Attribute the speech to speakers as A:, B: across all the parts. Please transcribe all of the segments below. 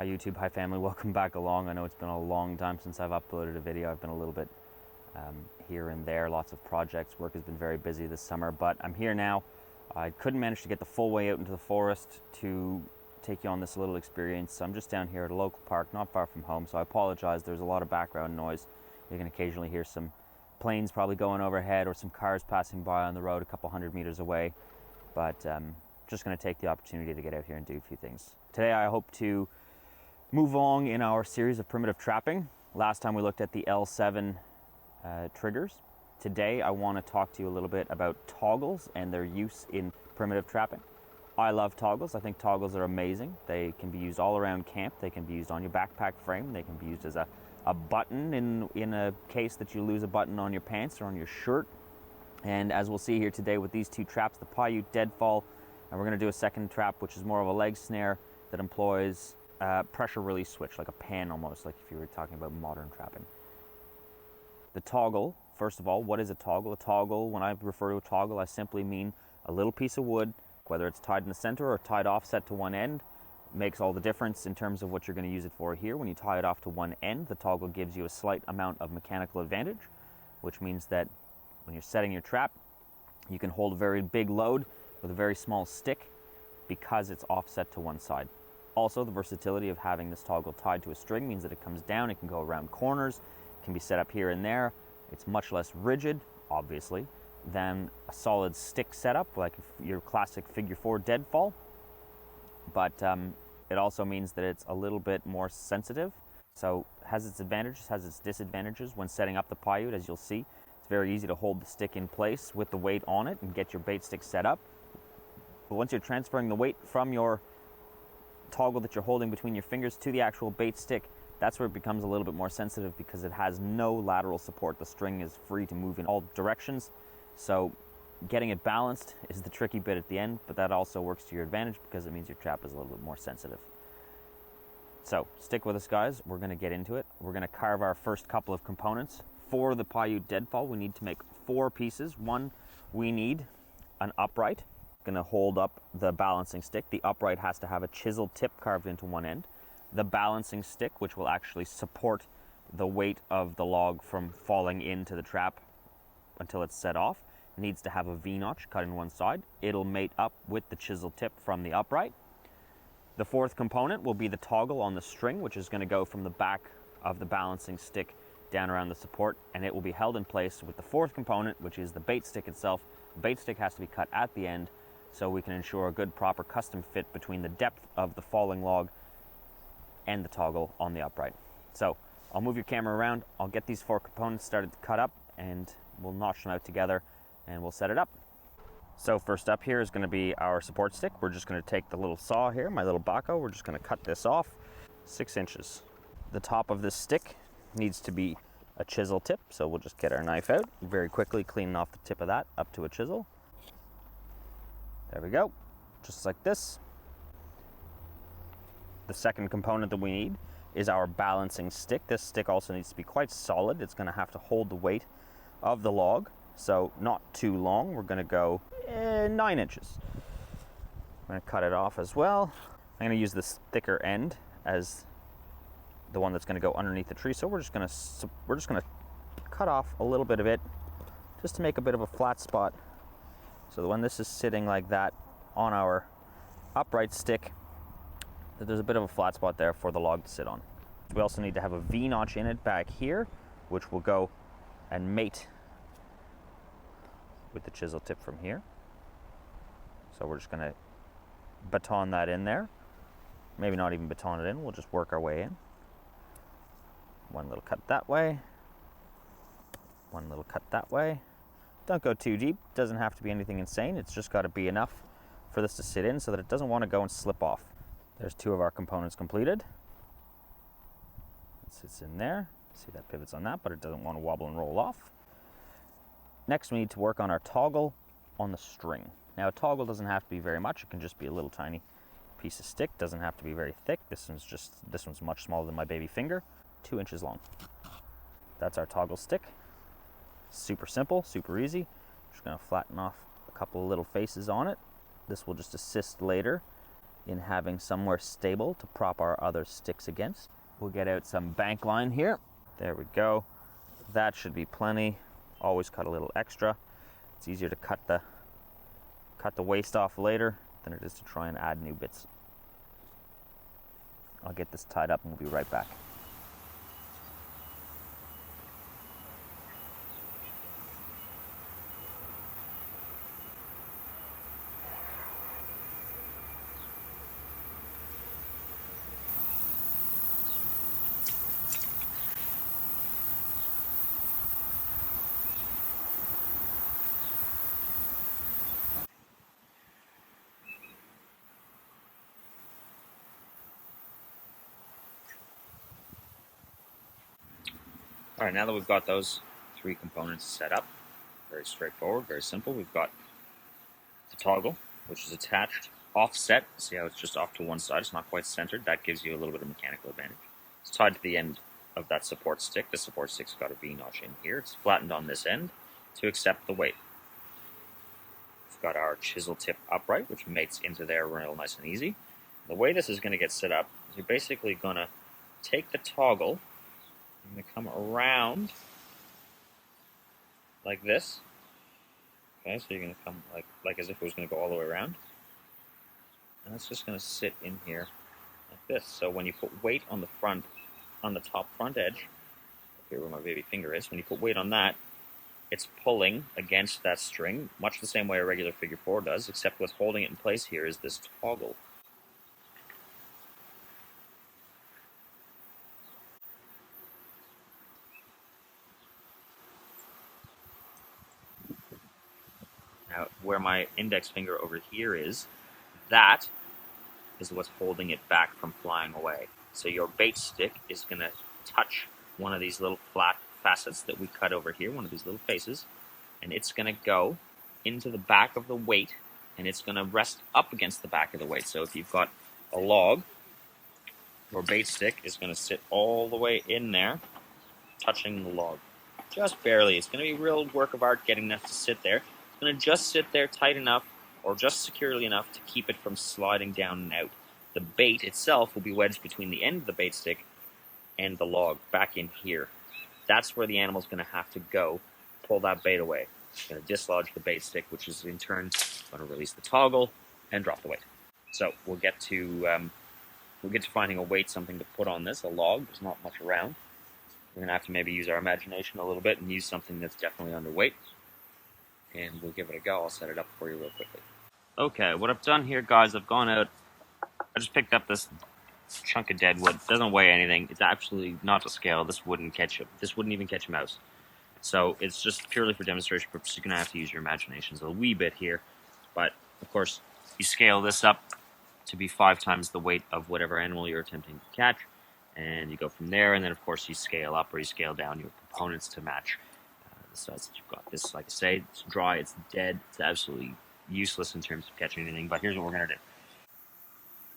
A: Hi YouTube, hi family, welcome back along. I know it's been a long time since I've uploaded a video. I've been a little bit here and there, lots of projects. Work has been very busy this summer, but I'm here now. I couldn't manage to get the full way out into the forest to take you on this little experience. So I'm just down here at a local park, not far from home, so I apologize. There's a lot of background noise. You can occasionally hear some planes probably going overhead or some cars passing by on the road a couple hundred meters away. But just going to take the opportunity to get out here and do a few things. Today I hope to move along in our series of primitive trapping. Last time we looked at the L7 triggers. Today I want to talk to you a little bit about toggles and their use in primitive trapping. I love toggles. I think toggles are amazing. They can be used all around camp. They can be used on your backpack frame. They can be used as a button in a case that you lose a button on your pants or on your shirt. And as we'll see here today with these two traps, the Paiute deadfall, and we're going to do a second trap which is more of a leg snare that employs pressure release switch, like a pen almost, like if you were talking about modern trapping. The toggle, first of all, what is a toggle? A toggle, when I refer to a toggle, I simply mean a little piece of wood, whether it's tied in the center or tied offset to one end. It makes all the difference in terms of what you're going to use it for here. When you tie it off to one end, the toggle gives you a slight amount of mechanical advantage, which means that when you're setting your trap, you can hold a very big load with a very small stick because it's offset to one side. Also, the versatility of having this toggle tied to a string means that it comes down, it can go around corners, it can be set up here and there. It's much less rigid, obviously, than a solid stick setup, like your classic figure 4 deadfall. But it also means that it's a little bit more sensitive. So it has its advantages, has its disadvantages. When setting up the Paiute, as you'll see, it's very easy to hold the stick in place with the weight on it and get your bait stick set up. But once you're transferring the weight from your toggle that you're holding between your fingers to the actual bait stick, that's where it becomes a little bit more sensitive because it has no lateral support. The string is free to move in all directions. So getting it balanced is the tricky bit at the end, but that also works to your advantage because it means your trap is a little bit more sensitive. So stick with us, guys. We're going to get into it. We're going to carve our first couple of components. For the Paiute deadfall, we need to make 4 pieces. One, we need an upright. Going to hold up the balancing stick. The upright has to have a chisel tip carved into one end. The balancing stick, which will actually support the weight of the log from falling into the trap until it's set off, needs to have a V-notch cut in one side. It'll mate up with the chisel tip from the upright. The 4th component will be the toggle on the string, which is going to go from the back of the balancing stick down around the support, and it will be held in place with the 4th component, which is the bait stick itself. The bait stick has to be cut at the end so we can ensure a good proper custom fit between the depth of the falling log and the toggle on the upright. So I'll move your camera around, I'll get these 4 components started to cut up, and we'll notch them out together and we'll set it up. So first up here is going to be our support stick. We're just going to take the little saw here, my little Baco, we're just going to cut this off 6 inches. The top of this stick needs to be a chisel tip, so we'll just get our knife out very quickly, cleaning off the tip of that up to a chisel. There we go, just like this. The second component that we need is our balancing stick. This stick also needs to be quite solid. It's going to have to hold the weight of the log, so not too long. We're going to go 9 inches. I'm going to cut it off as well. I'm going to use this thicker end as the one that's going to go underneath the tree. So we're just going to cut off a little bit of it just to make a bit of a flat spot. So when this is sitting like that on our upright stick, there's a bit of a flat spot there for the log to sit on. We also need to have a V-notch in it back here, which will go and mate with the chisel tip from here. So we're just going to baton that in there. Maybe not even baton it in, we'll just work our way in. One little cut that way. One little cut that way. Don't go too deep, doesn't have to be anything insane, it's just got to be enough for this to sit in so that it doesn't want to go and slip off. There's 2 of our components completed. It sits in there. See, that pivots on that, but it doesn't want to wobble and roll off. Next, we need to work on our toggle on the string. Now, a toggle doesn't have to be very much. It can just be a little tiny piece of stick. Doesn't have to be very thick. This one's much smaller than my baby finger. 2 inches long. That's our toggle stick. Super simple, super easy. Just going to flatten off a couple of little faces on it. This will just assist later in having somewhere stable to prop our other sticks against. We'll get out some bank line here. There we go. That should be plenty. Always cut a little extra. It's easier to cut the waste off later than it is to try and add new bits. I'll get this tied up and we'll be right back. All right, now that we've got those three components set up, very straightforward, very simple. We've got the toggle, which is attached offset. See how it's just off to one side? It's not quite centered. That gives you a little bit of mechanical advantage. It's tied to the end of that support stick. The support stick's got a V-notch in here. It's flattened on this end to accept the weight. We've got our chisel tip upright, which mates into there real nice and easy. The way this is going to get set up is you're basically going to take the toggle. I'm going to come around like this. Okay, so you're going to come like as if it was going to go all the way around. And it's just going to sit in here like this. So when you put weight on the front, on the top front edge, here where my baby finger is, when you put weight on that, it's pulling against that string, much the same way a regular figure 4 does, except what's holding it in place here is this toggle. Now, where my index finger over here is, that is what's holding it back from flying away. So your bait stick is going to touch one of these little flat facets that we cut over here, one of these little faces, and it's going to go into the back of the weight, and it's going to rest up against the back of the weight. So if you've got a log, your bait stick is going to sit all the way in there, touching the log. Just barely. It's going to be a real work of art getting that to sit there. It's going to just sit there tight enough or just securely enough to keep it from sliding down and out. The bait itself will be wedged between the end of the bait stick and the log back in here. That's where the animal's going to have to go, pull that bait away. It's going to dislodge the bait stick, which is in turn going to release the toggle and drop the weight. So we'll get to finding a weight, something to put on this, a log. There's not much around. We're going to have to maybe use our imagination a little bit and use something that's definitely underweight. And we'll give it a go. I'll set it up for you real quickly. Okay, what I've done here, guys, I've gone out. I just picked up this chunk of dead wood. It doesn't weigh anything. It's absolutely not to scale. This wouldn't even catch a mouse. So it's just purely for demonstration purposes. You're going to have to use your imaginations a wee bit here. But, of course, you scale this up to be 5 times the weight of whatever animal you're attempting to catch. And you go from there, and then, of course, you scale up or you scale down your components to match the size that you've got. This, like I say, it's dry, it's dead, it's absolutely useless in terms of catching anything, but here's what we're going to do.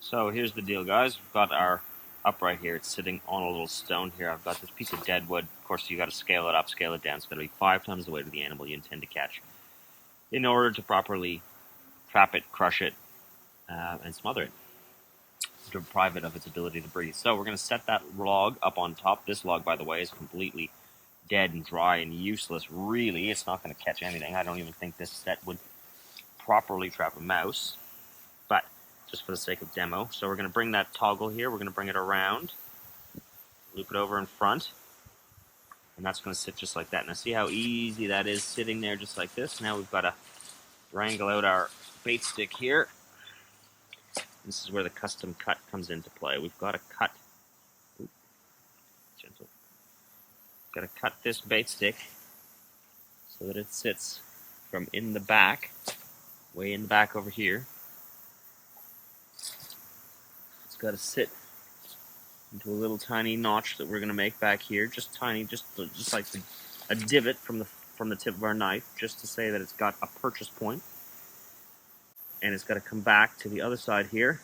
A: So here's the deal, guys. We've got our upright here. It's sitting on a little stone here. I've got this piece of dead wood. Of course, you got to scale it up, scale it down. It's got to be 5 times the weight of the animal you intend to catch in order to properly trap it, crush it, and smother it, to deprive it of its ability to breathe. So we're going to set that log up on top. This log, by the way, is completely dead and dry and useless. Really, it's not going to catch anything. I don't even think this set would properly trap a mouse, but just for the sake of demo. So we're going to bring that toggle here. We're going to bring it around, loop it over in front, and that's going to sit just like that. Now see how easy that is sitting there just like this? Now we've got to wrangle out our bait stick here. This is where the custom cut comes into play. We've got to cut, gentle. Got to cut this bait stick so that it sits from in the back, way in the back over here. It's got to sit into a little tiny notch that we're going to make back here, just tiny, just like a divot from the tip of our knife, just to say that it's got a purchase point. And it's got to come back to the other side here,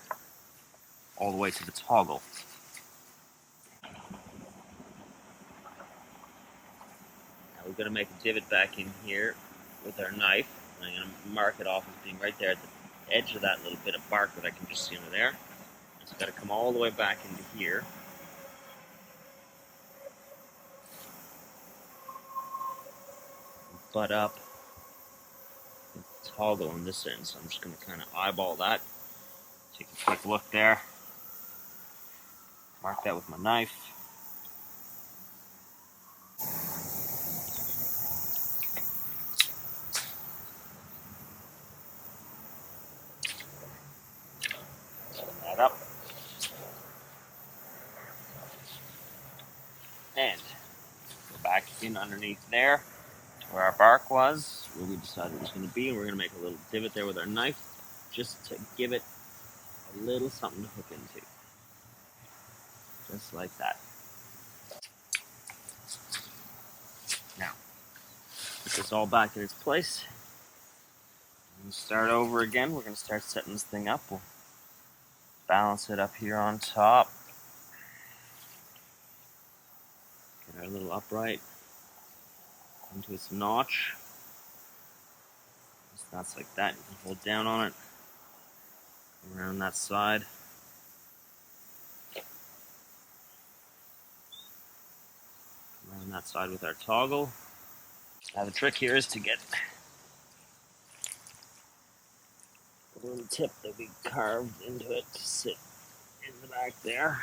A: all the way to the toggle. Now we're going to make a divot back in here with our knife. And I'm going to mark it off as being right there at edge of that little bit of bark that I can just see under there. It's got to come all the way back into here. Butt up and toggle on this end. So I'm just going to kind of eyeball that. Take a quick look there. Mark that with my knife. Open that up. And go back in underneath there where our bark was, where we decided it was going to be, and we're going to make a little divot there with our knife just to give it a little something to hook into. Just like that. Now, put this all back in its place. And start over again. We're going to start setting this thing up. We'll balance it up here on top. Get our little upright into its notch. Just that's like that. You can hold down on it. Around that side. Around that side with our toggle. Now the trick here is to get a little tip that we carved into it to sit in the back there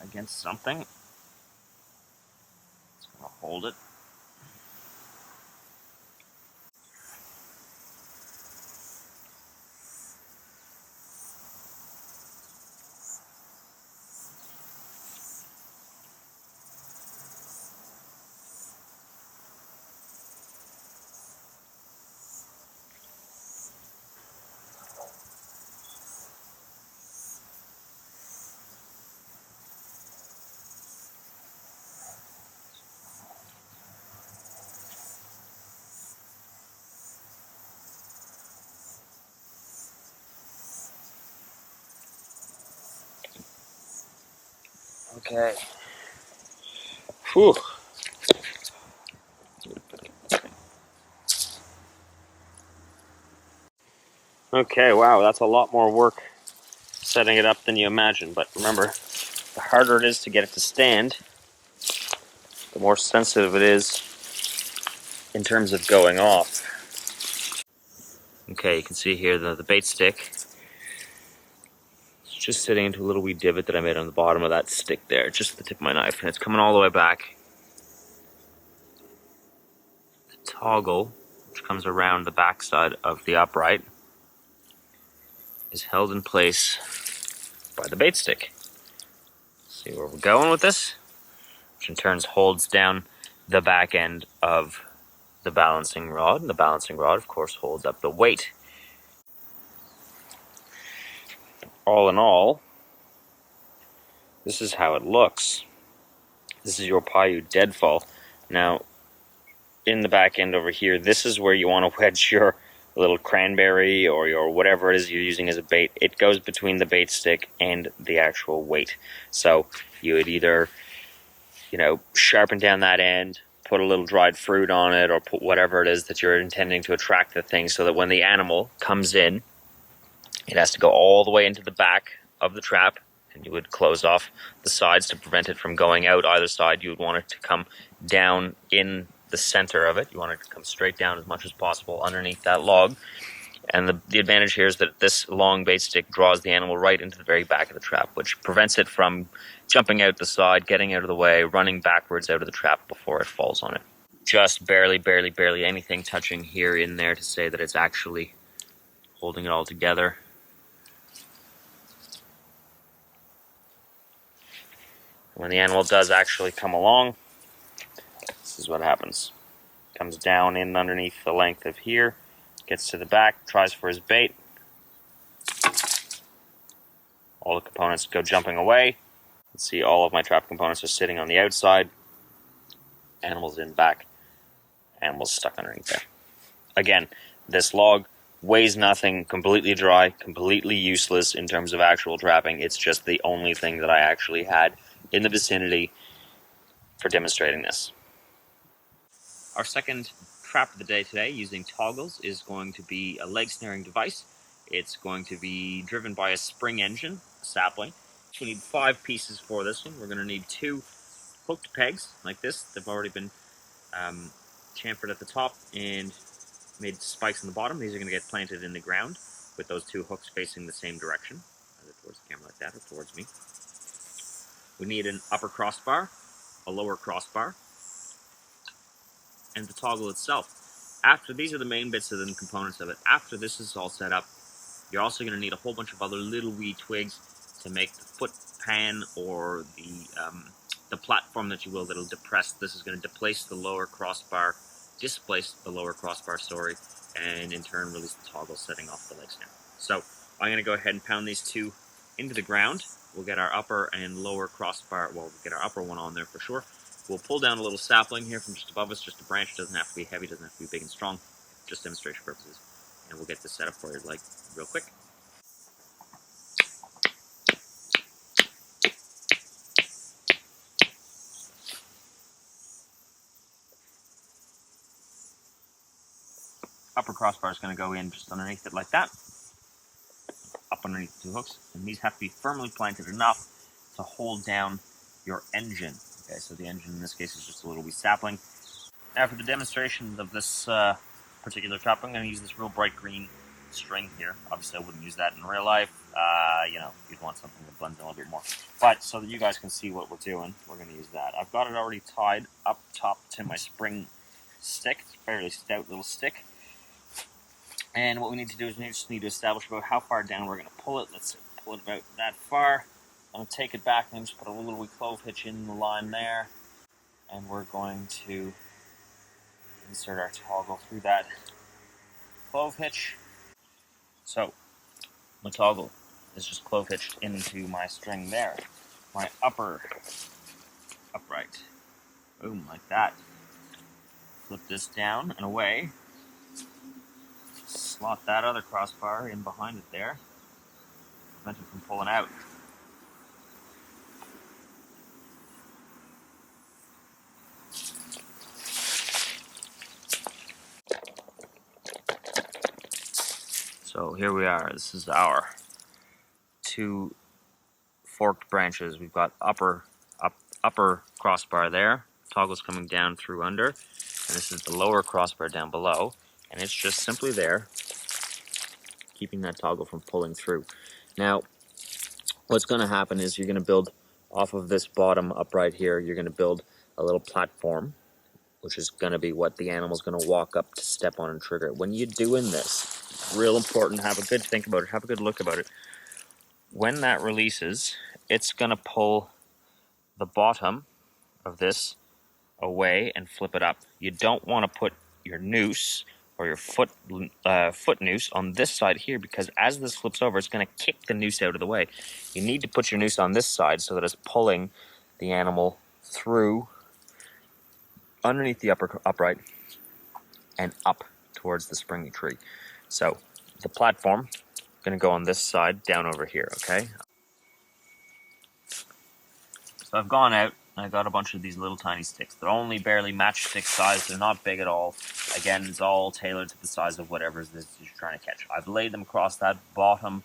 A: against something. It's going to hold it. Okay. Whew. Okay, wow, that's a lot more work setting it up than you imagine. But remember, the harder it is to get it to stand, the more sensitive it is in terms of going off. Okay, you can see here the bait stick. It's just sitting into a little wee divot that I made on the bottom of that stick there, just the tip of my knife, and it's coming all the way back. The toggle, which comes around the backside of the upright, is held in place by the bait stick. See where we're going with this? Which in turn holds down the back end of the balancing rod, and the balancing rod, of course, holds up the weight. All in all, this is how it looks. This is your Paiute deadfall. Now, in the back end over here, this is where you want to wedge your little cranberry or your whatever it is you're using as a bait. It goes between the bait stick and the actual weight. So you would either, sharpen down that end, put a little dried fruit on it, or put whatever it is that you're intending to attract the thing, so that when the animal comes in, it has to go all the way into the back of the trap, and you would close off the sides to prevent it from going out either side. You would want it to come down in the center of it. You want it to come straight down as much as possible underneath that log. And the advantage here is that this long bait stick draws the animal right into the very back of the trap, which prevents it from jumping out the side, getting out of the way, running backwards out of the trap before it falls on it. Just barely anything touching here in there to say that it's actually holding it all together. When the animal does actually come along, this is what happens. Comes down in underneath the length of here, gets to the back, tries for his bait. All the components go jumping away. You see all of my trap components are sitting on the outside. Animals in back. Animals stuck underneath there. Again, this log weighs nothing, completely dry, completely useless in terms of actual trapping. It's just the only thing that I actually had in the vicinity for demonstrating this. Our second trap of the day today using toggles is going to be a leg snaring device. It's going to be driven by a spring engine, a sapling. We need 5 pieces for this one. We're going to need 2 hooked pegs like this. They've already been chamfered at the top and made spikes on the bottom. These are going to get planted in the ground with those 2 hooks facing the same direction, either towards the camera like that or towards me. We need an upper crossbar, a lower crossbar, and the toggle itself. After these are the main bits of the components of it. After this is all set up, you're also going to need a whole bunch of other little wee twigs to make the foot pan or the platform that you will that'll depress. This is going to displace the lower crossbar, sorry, and in turn release the toggle, setting off the leg snare. So I'm going to go ahead and pound these 2 into the ground. We'll get our upper and lower crossbar, well, we'll get our upper one on there for sure. We'll pull down a little sapling here from just above us, just a branch. It doesn't have to be heavy, doesn't have to be big and strong, just demonstration purposes. And we'll get this set up for you, like, real quick. Upper crossbar is going to go in just underneath it like that, up underneath the 2 hooks, and these have to be firmly planted enough to hold down your engine. Okay, so the engine in this case is just a little wee sapling. Now for the demonstration of this particular trap, I'm going to use this real bright green string here. Obviously I wouldn't use that in real life. You know, you'd want something that blends in a little bit more. But so that you guys can see what we're doing, we're going to use that. I've got it already tied up top to my spring stick. It's a fairly stout little stick. And what we need to do is we just need to establish about how far down we're going to pull it. Let's pull it about that far. I'm going to take it back and just put a little wee clove hitch in the line there. And we're going to insert our toggle through that clove hitch. So my toggle is just clove hitched into my string there. My upper upright. Boom, like that. Flip this down and away. Slot that other crossbar in behind it there. Prevent it from pulling out. So here we are. This is our 2 forked branches. We've got upper crossbar there. Toggle's coming down through under. And this is the lower crossbar down below. And it's just simply there, keeping that toggle from pulling through. Now, what's going to happen is you're going to build off of this bottom upright here, you're going to build a little platform, which is going to be what the animal's going to walk up to step on and trigger. When you're doing this, real important, have a good think about it, have a good look about it. When that releases, it's going to pull the bottom of this away and flip it up. You don't want to put your noose or your foot noose on this side here, because as this flips over, it's going to kick the noose out of the way. You need to put your noose on this side so that it's pulling the animal through underneath the upper upright and up towards the springy tree. So the platform is going to go on this side down over here, okay? So I've gone out and I got a bunch of these little tiny sticks. They're only barely matchstick size. They're not big at all. Again, it's all tailored to the size of whatever it is you're trying to catch. I've laid them across that bottom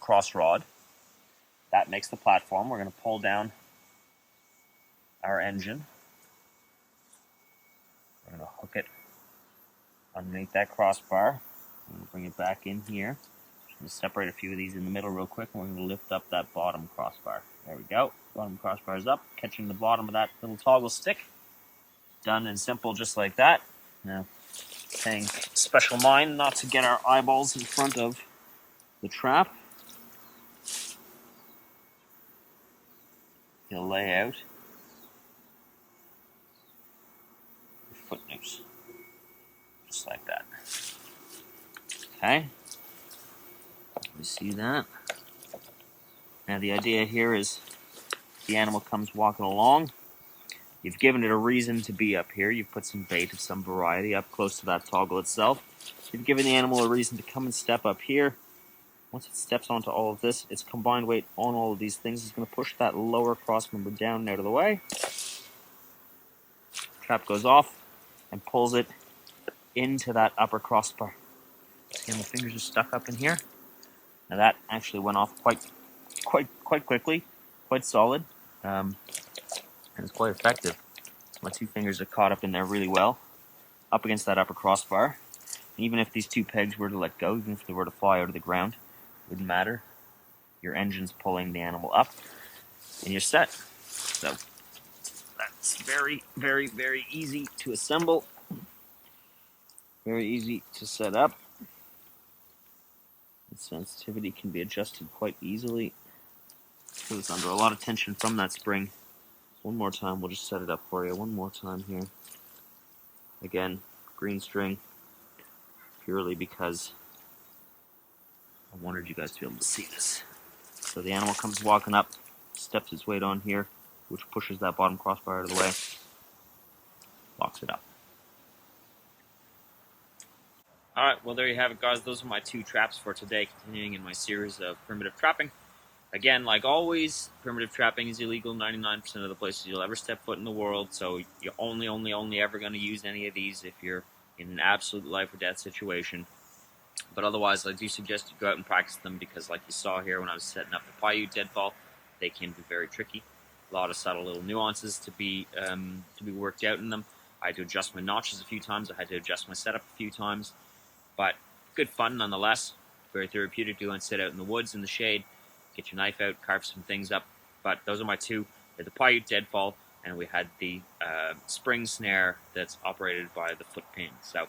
A: cross rod. That makes the platform. We're going to pull down our engine. We're going to hook it underneath that crossbar. I'm going to bring it back in here. I'm going to separate a few of these in the middle real quick, and we're going to lift up that bottom crossbar. There we go. Bottom crossbar is up, catching the bottom of that little toggle stick. Done and simple, just like that. Now, paying special mind not to get our eyeballs in front of the trap. You'll lay out your foot noose, just like that. Okay, you see that? Now the idea here is the animal comes walking along. You've given it a reason to be up here. You've put some bait of some variety up close to that toggle itself. You've given the animal a reason to come and step up here. Once it steps onto all of this, its combined weight on all of these things is going to push that lower cross member down and out of the way. Trap goes off and pulls it into that upper crossbar. See how my fingers are stuck up in here? Now that actually went off quite quickly, quite solid, and it's quite effective. My two fingers are caught up in there really well, up against that upper crossbar. And even if these two pegs were to let go, even if they were to fly out of the ground, it wouldn't matter. Your engine's pulling the animal up, and you're set. So that's very, very, very easy to assemble. Very easy to set up. The sensitivity can be adjusted quite easily because it's under a lot of tension from that spring. One more time, we'll just set it up for you. One more time here. Again, green string, purely because I wanted you guys to be able to see this. So the animal comes walking up, steps its weight on here, which pushes that bottom crossbar out of the way, locks it up. Alright, well there you have it, guys. Those are my two traps for today, continuing in my series of primitive trapping. Again, like always, primitive trapping is illegal 99% of the places you'll ever step foot in the world, so you're only ever going to use any of these if you're in an absolute life or death situation. But otherwise, I do suggest you go out and practice them because, like you saw here when I was setting up the Paiute deadfall, they can be very tricky. A lot of subtle little nuances to be worked out in them. I had to adjust my notches a few times. I had to adjust my setup a few times. But good fun nonetheless. Very therapeutic to go and sit out in the woods in the shade, get your knife out, carve some things up. But those are my two. They're the Paiute deadfall, and we had the spring snare that's operated by the foot pin. So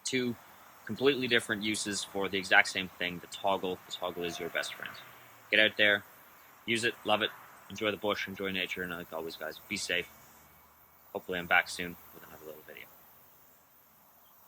A: two completely different uses for the exact same thing, the toggle. The toggle is your best friend. Get out there, use it, love it, enjoy the bush, enjoy nature, and like always, guys, be safe. Hopefully I'm back soon.